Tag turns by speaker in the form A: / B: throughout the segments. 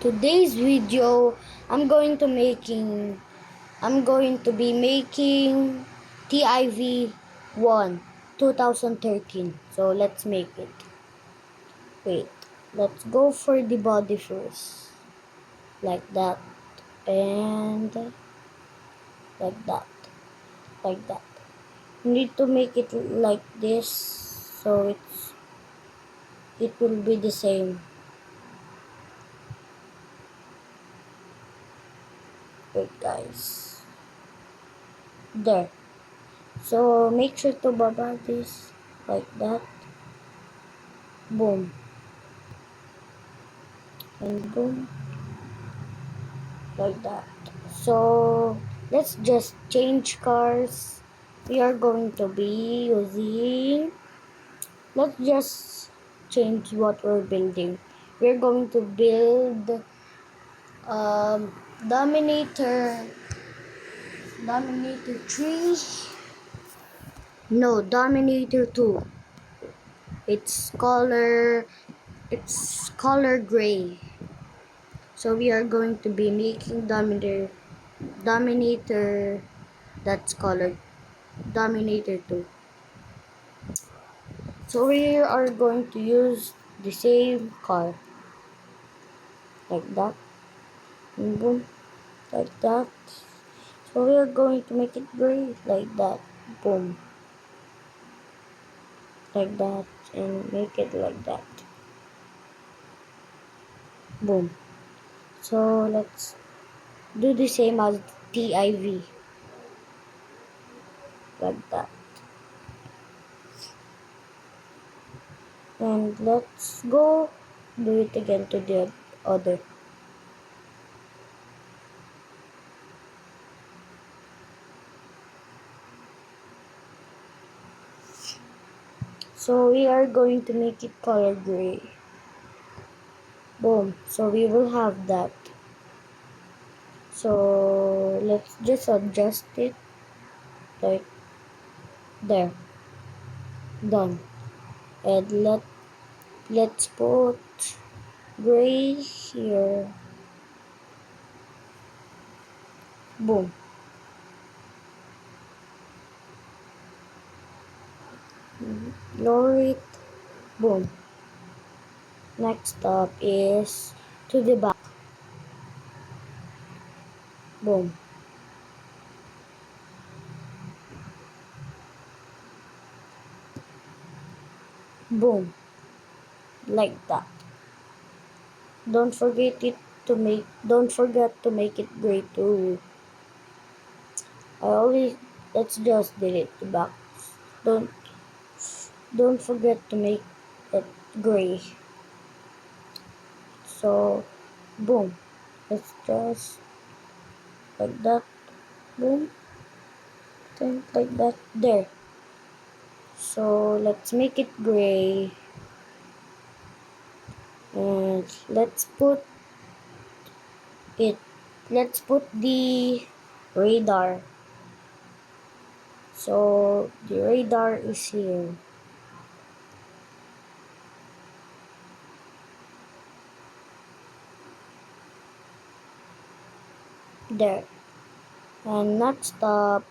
A: today's video, I'm going to be making TIV 1 2013. So let's make it. Wait, let's go for the body first. Like that, and like that, like that. You need to make it like this, so it will be the same. Wait, guys. There. So make sure to baba this like that. Boom. And boom. Like that. So let's just change cars. We are going to be using, let's just change what we're building. We're going to build Dominator 3. No, Dominator 2. It's color gray. So we are going to be making Dominator that's colored Dominator 2. So we are going to use the same car. Like that. And boom. Like that. So we are going to make it gray. Like that. Boom. Like that. And make it like that. Boom. So let's do the same as TIV. Like that. And let's go do it again to the other. So we are going to make it color gray. Boom. So we will have that. So let's just adjust it like there. Done. And let's put gray here. Boom. Lower it. Boom. Next up is to the back. Boom. Boom. Like that. Don't forget to make it gray too. Let's just delete the box. Don't forget to make it gray. So boom. Let's just like that. Boom. Then like that. There. So let's make it gray. And let's put the radar. So the radar is here. There. And next up,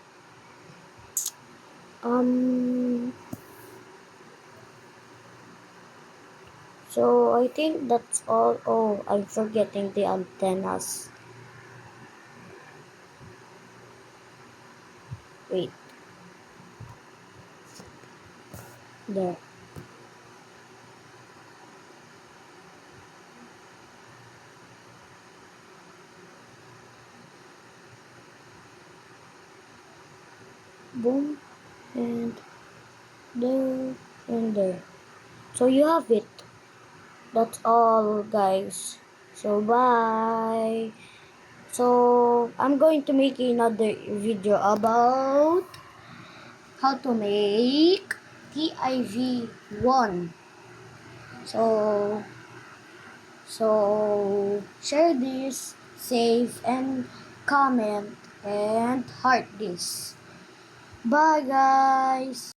A: so I think that's all. Oh, I'm forgetting the antennas. Wait. There. Boom. And there. And there. So you have it. That's all, guys. So bye. So I'm going to make another video about how to make TIV 1. So share this, save, and comment, and heart this. Bye, guys.